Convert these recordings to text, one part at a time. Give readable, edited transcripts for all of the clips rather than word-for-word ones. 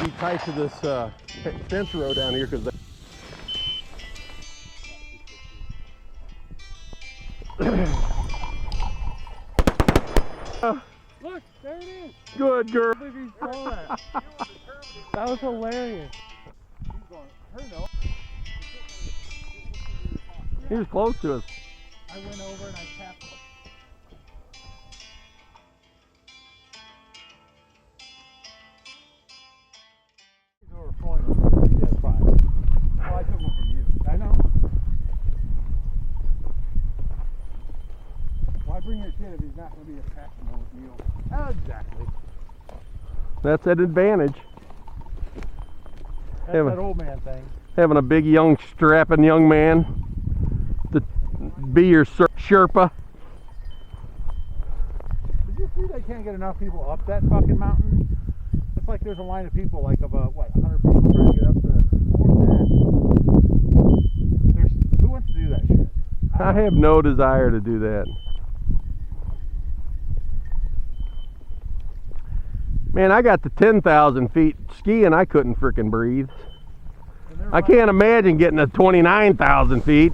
be tight to this fence row down here because look, there it is. Good girl. I believe he saw that. That was hilarious. He's going, her no. He was close to us. I went over and I tapped him. He's over pulling him. Yeah, it's fine. Oh, I took one from you. I know. Why bring your kid if he's not going to be a passionate meal? Exactly. That's an advantage. That's that old man thing. Having a big, young, strapping young man to be your Sherpa. Did you see they can't get enough people up that fucking mountain? It's like there's a line of people, like about, what, 100 people trying to get up the more than that. Who wants to do that shit? I have no desire to do that. Man, I got to 10,000 feet skiing, I couldn't frickin' breathe. I can't imagine getting to 29,000 feet.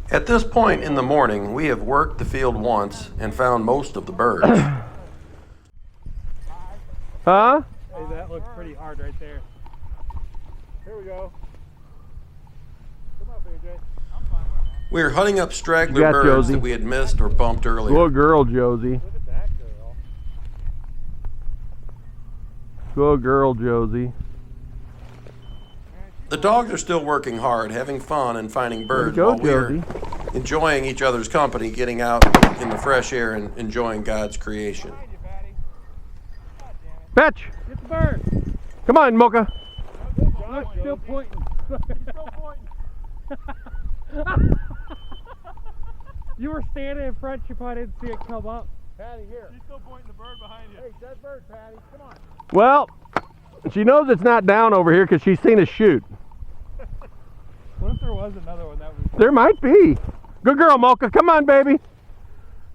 At this point in the morning, we have worked the field once and found most of the birds. Huh? Hey, that looks pretty hard right there. Here we go. Come up, AJ. I'm fine. We are hunting up straggler birds Josie. that we had missed or bumped earlier. Good girl, Josie. Look at that girl. Good girl, Josie. The dogs are still working hard, having fun and finding birds Go, while we're Josie. enjoying each other's company, getting out in the fresh air and enjoying God's creation. Fetch! Get the bird. Come on, Mocha. Look, still pointing. Still pointing. You were standing in front, you probably didn't see it come up. Patty, here. She's still pointing the bird behind you. Hey, dead bird, Patty. Come on. Well, she knows it's not down over here because she's seen us shoot. What if there was another one that was... There might be. Good girl, Mocha. Come on, baby.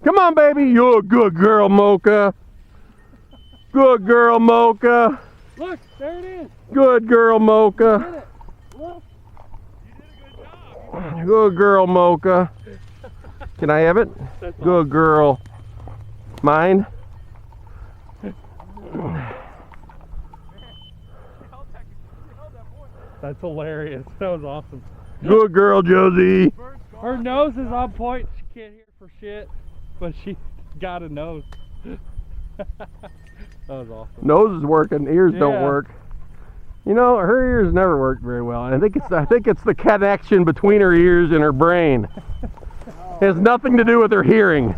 Come on, baby. You're a good girl, Mocha. Good girl, Mocha. Look, there it is. Good girl, Mocha. Get it. Look. You did a good job. Good girl, Mocha. Can I have it? That's Good girl. Mine? That's hilarious. That was awesome. Good girl, Josie. Her nose is on point. She can't hear for shit, but she got a nose. That was awesome. Nose is working, ears don't Yeah. work. You know, her ears never worked very well. I think it's the connection between her ears and her brain. It has nothing to do with her hearing.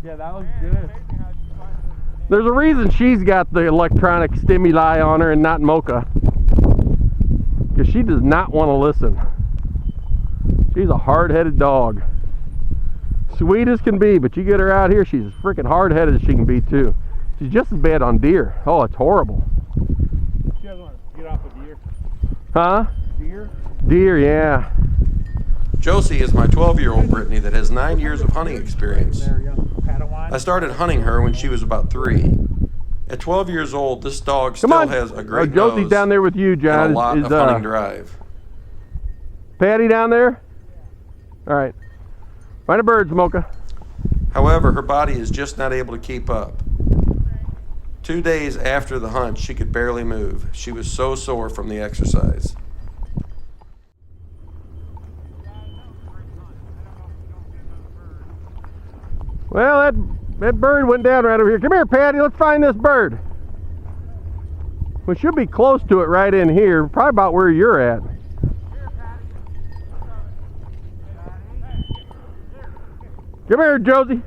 Yeah, that was good. There's a reason she's got the electronic stimuli on her and not Mocha. Because she does not want to listen. She's a hard-headed dog. Sweet as can be, but you get her out here, she's as freaking hard-headed as she can be too. She's just as bad on deer. Oh, it's horrible. She doesn't want to get off a deer. Huh? Deer? Deer, yeah. Josie is my 12-year-old Brittany that has 9 years of hunting experience. There, young Padawan. I started hunting her when she was about 3. At 12 years old, this dog still has a great Josie's nose down there with you, John. and a lot of hunting drive. Patty down there? All right. Find a bird, Mocha. However, her body is just not able to keep up. 2 days after the hunt, she could barely move. She was so sore from the exercise. Well, that bird went down right over here. Come here, Patty. Let's find this bird. We should be close to it right in here, probably about where you're at. Come here, Josie.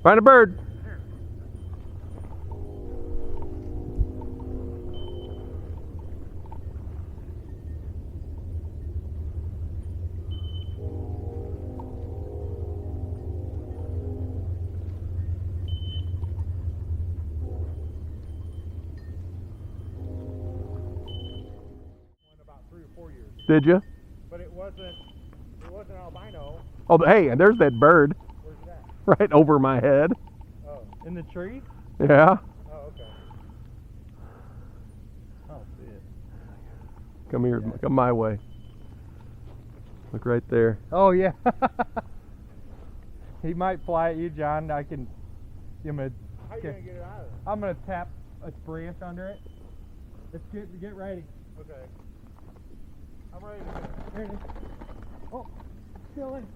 Find a bird. Did you? But it wasn't albino. Oh, hey, and there's that bird Where's that? right over my head. Oh, in the tree? Yeah. Oh, okay. I don't see it. Come here. Come my way. Look right there. Oh yeah. He might fly at you, John. I can give him a. How you gonna get it out of there? I'm gonna tap a branch under it. Let's get ready. Okay. I'm ready to go. There it is. Oh, still in.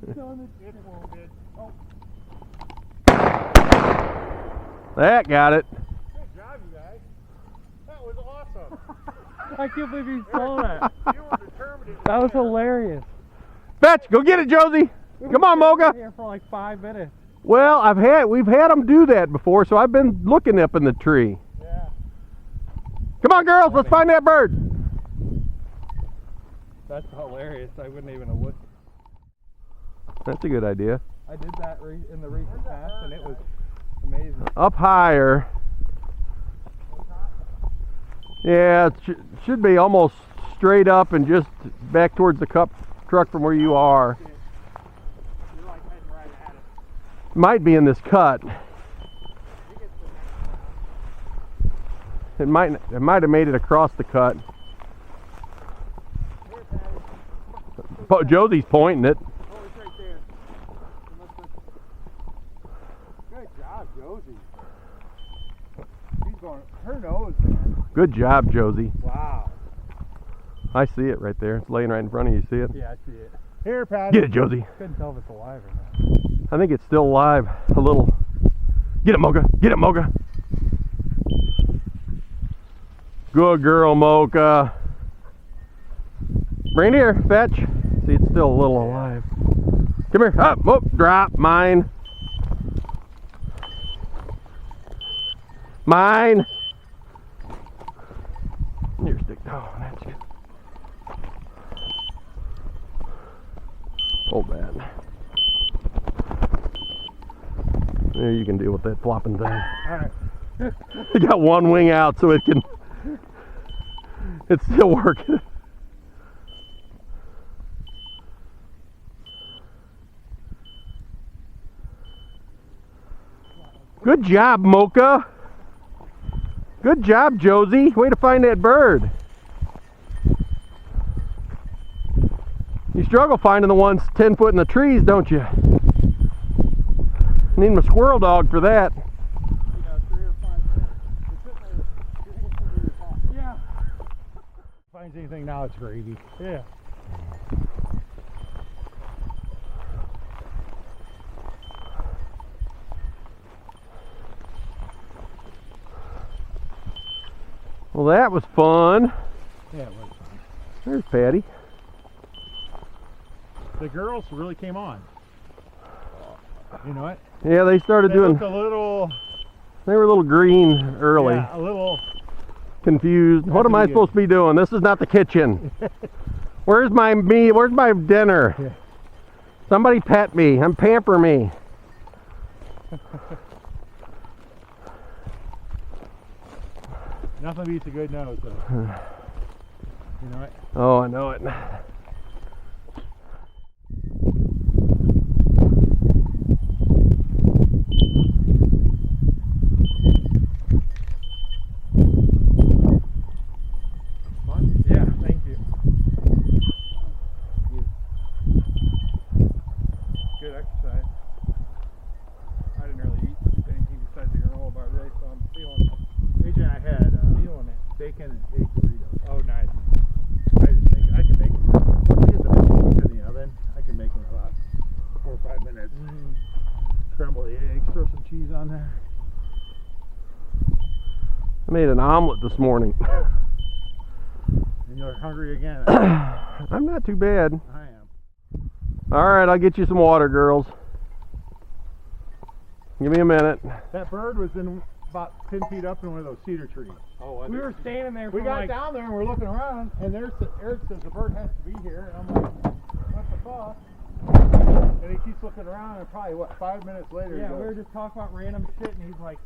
It's still in the. It's wounded. Oh, That got it. Good job, you guys. That was awesome. I can't believe you saw that. You were determined. That was hilarious. Fetch, go get it, Josie. Come on, Mocha. Here for like 5 minutes. Well, we've had them do that before, so I've been looking up in the tree. Yeah. Come on, girls, let's find that bird. That's hilarious. I wouldn't even have looked. That's a good idea. I did that in the recent past, and it was amazing. Up higher. Yeah, it should be almost straight up and just back towards the truck from where you are. You're like heading right at it. Might be in this cut. It might have made it across the cut. Josie's pointing it. Oh, it's right there. Good job, Josie. She's going, her nose, man. Good job, Josie. Wow. I see it right there. It's laying right in front of you. See it? Yeah, I see it. Here, Patty. Get it, Josie. Couldn't tell if it's alive or not. I think it's still alive. A little. Get it, Mocha. Get it, Mocha. Good girl, Mocha. Bring it here. Fetch. See, it's still a little alive. Come here. Up. Whoop. Drop. Mine. Mine. Here, stick. Oh, that's good. Hold that. There, you can deal with that flopping thing. Alright. You got one wing out so it can. It's still working. Good job, Mocha. Good job, Josie. Way to find that bird. You struggle finding the ones 10 foot in the trees, don't you? Need my squirrel dog for that. You got 3 or 5 minutes. Yeah. Finds anything now, it's gravy. Yeah. Well, that was fun. Yeah, it was fun. There's Patty. The girls really came on. You know what? Yeah, they started doing. Looked a little. They were a little green early. Yeah, a little. Confused. What am I supposed to be doing? This is not the kitchen. Where's my meat? Where's my dinner? Yeah. Somebody pet me. Pamper me. Nothing beats a good nose, though. You know what? Oh, I know it. Fun? Yeah, thank you. Good exercise. I didn't really eat anything besides the granola bar today, so I'm feeling it. AJ and I had Feeling it. bacon and egg burritos. Oh, nice. I can make them. Once I get the bacon in the oven, I can make them in about 4 or 5 minutes. Scramble the eggs, throw some cheese on there. I made an omelet this morning. And you're hungry again. I'm not too bad. I am. All right, I'll get you some water, girls. Give me a minute. That bird was in about 10 feet up in one of those cedar trees. Oh, we were standing there for We got like, down there and we're looking around, and there's Eric says the bird has to be here, and I'm like, what the fuck? And he keeps looking around, and probably 5 minutes later, yeah, he we were goes, just talking about random shit, and he's like,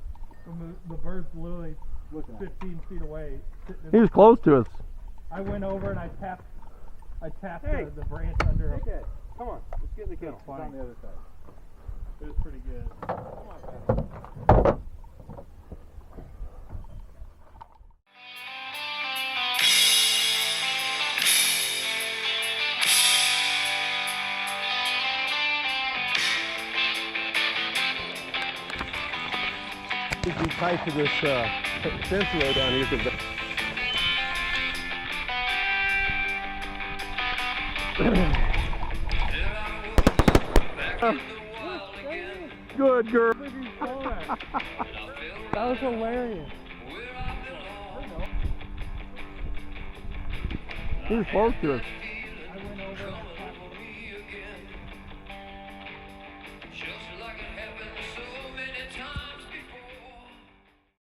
the bird's literally looking at it. 15 feet away. sitting in He was close to us. I went over and I tapped Hey. the branch under him. Dickhead, come on, let's get in the kennel. It's funny. on the other side. It was pretty good. It'd be tight to this fence row down here. 'Cause good girl. That was hilarious. He was close to us.